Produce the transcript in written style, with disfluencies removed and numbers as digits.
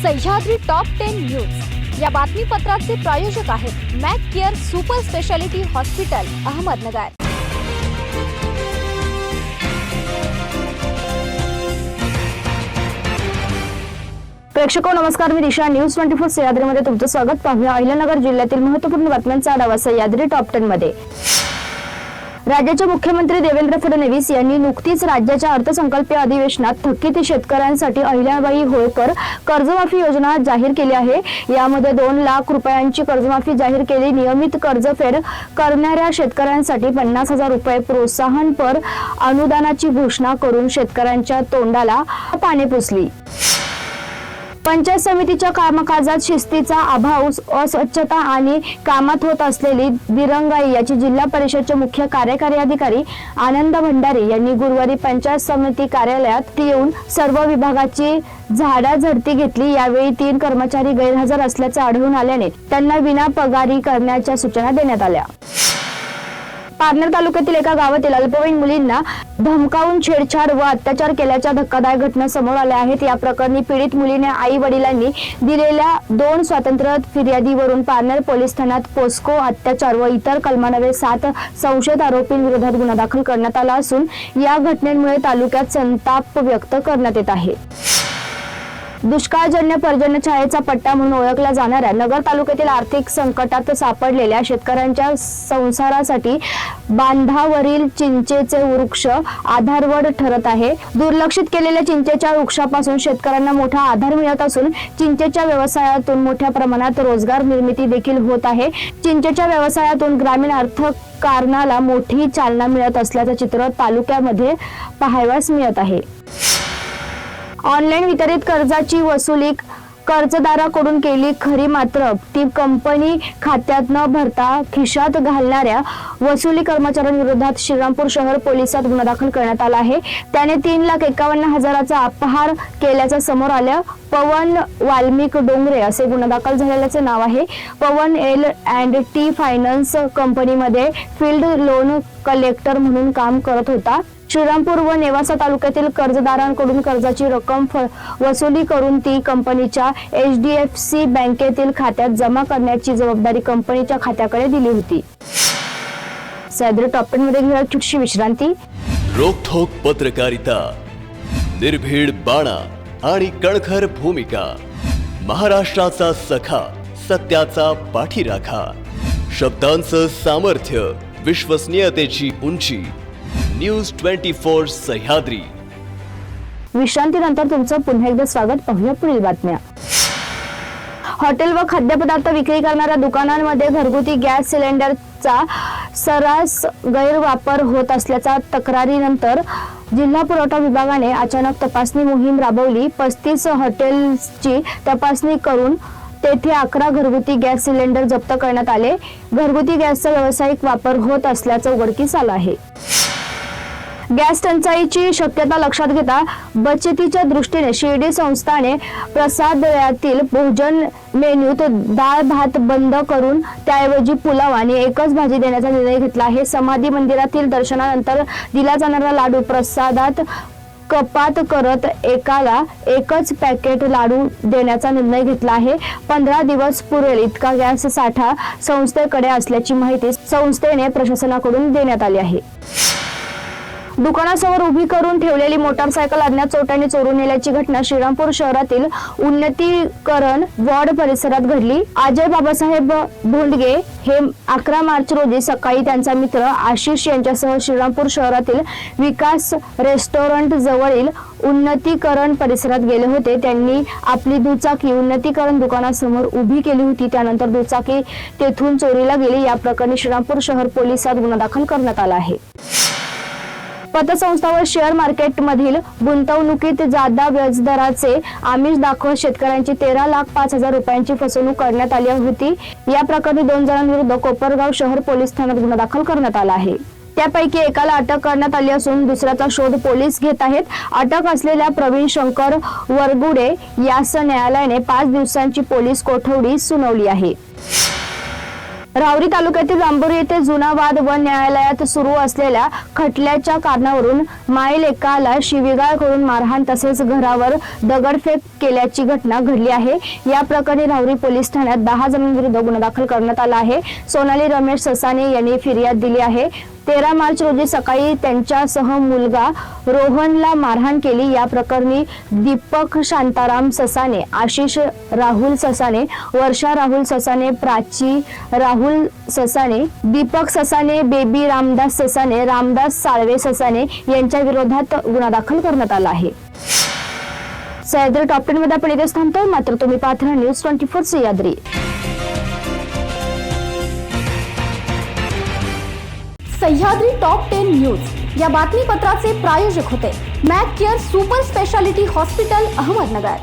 Sahyadri top 10 news या बातमीपत्राचे प्रायोजक आहेत Mac care super speciality hospital Ahmednagar. प्रेक्षको नमस्कार, मी दिशा न्यूज 24 सह्याद्रीमध्ये तुमचं स्वागत। पाहूया अहिल्यानगर जिल्ह्यातील महत्त्वपूर्ण बातम्यांचा आढावा सह्याद्री टॉप 10 मध्ये। राज्याचे मुख्यमंत्री देवेंद्र फडणवीस यांनी नुकतीच राज्याच्या अर्थसंकल्पीय अधिवेशनात थकीत शेतकऱ्यांसाठी अहिल्याबाई होळकर कर्जमाफी योजना जाहीर केली आहे। यामध्ये 2 लाख रुपयांची कर्जमाफी जाहीर केली। नियमित कर्जफेड करणाऱ्या शेतकऱ्यांसाठी 50,000 रुपये प्रोत्साहनपर अनुदानाची घोषणा करून शेतकऱ्यांच्या तोंडाला पाने पुसली। पंचायत समितीच्या कामकाजात शिस्तीचा अभाव, अस्वच्छता आणि कामात होत असलेली दिरंगाई याची जिल्हा परिषदचे मुख्य कार्यकारी अधिकारी आनंद भंडारी यांनी गुरुवारी पंचायत समिती कार्यालयात येऊन सर्व विभागाची झाडाझडती घेतली। यावेळी 3 कर्मचारी गैरहजर असल्याचे आढळून आल्याने त्यांना विना पगारी करण्याच्या सूचना देण्यात आल्या। पारनेर तालुक्यातील एका गावातील अल्पवयीन मुलींना धमकावून छेडछाड व अत्याचार केल्याच्या धक्कादायक घटना समोर आल्या आहेत। या प्रकरणी पीडित मुलीने आई वडिलांनी दिलेल्या 2 स्वतंत्र फिर्यादीवरून पारनेर पोलीस ठाण्यात पोस्को अत्याचार व इतर कलमान्वये 7 संशयित आरोपींविरोधात गुन्हा दाखल करण्यात आला असून या घटनेमुळे तालुक्यात संताप व्यक्त करण्यात येत आहे। दुष्काळजन्य पर्जन्य छायेचा पट्टा म्हणून ओळखला जाणाऱ्या नगर तालुक्यातील आर्थिक संकटात सापडलेल्या शेतकऱ्यांच्या संसारासाठी बांधावरील चिंचेचे वृक्ष आधारवड ठरत आहे। दुर्लक्षित केलेल्या चिंचेच्या वृक्षापासून शेतकऱ्यांना मोठा आधार मिळत असून चिंचेच्या व्यवसायातून मोठ्या प्रमाणात रोजगार निर्मिती देखील होत आहे। चिंचेच्या व्यवसायातून ग्रामीण अर्थकारणाला मोठी चालना मिळत असल्याचे चित्र तालुक्यामध्ये पाहावयास मिळत आहे। ऑनलाईन वितरित कर्जाची वसुली कर्जदाराकडून केली खरी, मात्र ती कंपनी खात्यात न भरता खिशात घालणाऱ्या वसुली कर्मचाऱ्यांविरोधात श्रीरामपूर शहर पोलिसात गुन्हा दाखल करण्यात आला आहे। त्याने 3,51,000चा अपहार केल्याचं समोर आलं। पवन वाल्मिक डोंगरे असे गुन्हा दाखल झालेल्याचे नाव आहे। पवन L&T फायनान्स कंपनीमध्ये फील्ड लोन कलेक्टर म्हणून काम करत होता। श्रीरामपूर व नेवासा तालुक्यातील कर्जदारांकडून कर्जाची रक्कम वसुली करून ती कंपनीच्या HDFC बँकेतील खात्यात जमा करण्याची जबाबदारी कंपनीच्या खात्याकडे दिली होती। सह्याद्री टॉप 10 मध्ये घेऊया छोटीशी विश्रांती। रोखोक पत्रकारिता, निर्भीड बाणा आणि कणखर भूमिका, महाराष्ट्राचा सखा, सत्याचा पाठीराखा, शब्दांचं सामर्थ्य, विश्वसनीयतेची उंची, न्यूज 24 सह्याद्री। विश्रांतीनंतर तुमचं पुन्हा एकदा स्वागत। पाहूया पुढील बातम्या। हॉटेल व खाद्यपदार्थ विक्री करणाऱ्या दुकानांमध्ये घरगुती गॅस सिलेंडरचा सर्रास गैरवापर होत असल्याच्या तक्रारीनंतर जिल्हा पुरवठा विभागाने अचानक तपासणी मोहीम राबवली। 35 हॉटेल्सची तपासणी करून तेथे 11 घरगुती गॅस सिलेंडर जप्त करण्यात आले। घरगुती गॅसचा व्यावसायिक वापर होत असल्याचं उघडकीस आलं आहे। गॅस टंचाईची शक्यता लक्षात घेता बचतीच्या दृष्टीने शिर्डी संस्थाने प्रसादलयातील भोजन मेन्यूत डाळ भात बंद करून त्याऐवजी पुलाव आणि एकच भाजी देण्याचा निर्णय घेतला आहे। समाधी मंदिरातील दर्शनानंतर दिला जाणारा लाडू प्रसादात कपात करत एकाला एकच पॅकेट लाडू देण्याचा निर्णय घेतला आहे। 15 दिवस पुरेल इतका गॅस साठा संस्थेकडे असल्याची माहिती संस्थेने प्रशासनाकडून देण्यात आली आहे। दुकानासमोर उभी करून ठेवलेली मोटारसायकल अज्ञात चोरट्यांनी चोरून नेल्याची घटना श्रीरामपूर शहरातील उन्नतीकरण वॉर्ड परिसरात घडली। अजय बाबासाहेब भोंडगे हे 11 मार्च रोजी सकाळी त्यांचा मित्र आशिष यांच्यासह श्रीरामपूर शहरातील विकास रेस्टॉरंट जवळील उन्नतीकरण परिसरात गेले होते। त्यांनी आपली दुचाकी उन्नतीकरण दुकानासमोर उभी केली होती। त्यानंतर दुचाकी तेथून चोरीला गेली। या प्रकरणी श्रीरामपूर शहर पोलिसात गुन्हा दाखल करण्यात आला आहे। पतसंस्था व शेअर मार्केट मधील गुंतवणुकीत जादा व्याजदराचे आमिष दाखवत शेतकऱ्यांची 13,05,000 रुपयांची फसवणूक करण्यात आली होती। या प्रकरणी 2 जणांविरुद्ध कोपरगाव शहर पोलीस ठाण्यात गुन्हा दाखल करण्यात आला आहे। त्यापैकी एकाला अटक करण्यात आली असून दुसऱ्याचा शोध पोलीस घेत आहेत। अटक असलेल्या प्रवीण शंकर वरगुडे यास न्यायालयाने 5 दिवसांची पोलीस कोठडी सुनावली आहे। राहुरी तालुक्यातील रांबोरी येथे जुना वाद व न्यायालयात सुरू असलेल्या खटल्याच्या कारणावरून मायलेकाला शिवीगाळ करून मारहाण तसेच घरावर दगडफेक केल्याची घटना घडली आहे। या प्रकरणी राहुरी पोलीस ठाण्यात 10 जणांविरुद्ध गुन्हा दाखल करण्यात आला आहे। सोनाली रमेश ससाने यांनी फिर्याद दिली आहे। 13 मार्च रोजी सकाळी त्यांच्यासह मुलगा रोहनला मारहाण केली। या प्रकरणी दीपक शांताराम ससाने, आशिष राहुल ससाने, वर्षा राहुल ससाने, प्राची राहुल ससाने, दीपक ससाने, बेबी रामदास ससाने, रामदास साळवे ससाने यांच्या विरोधात गुन्हा दाखल करण्यात आला आहे। सह्याद्री टॉप 10 मध्ये आपण इथेच थांबतोय, मात्र तुम्ही पाहत राहा news 24 Sahyadri. Sahyadri top 10 news या बातमीपत्राचे प्रायोजक होते Mac care super speciality hospital, Ahmednagar.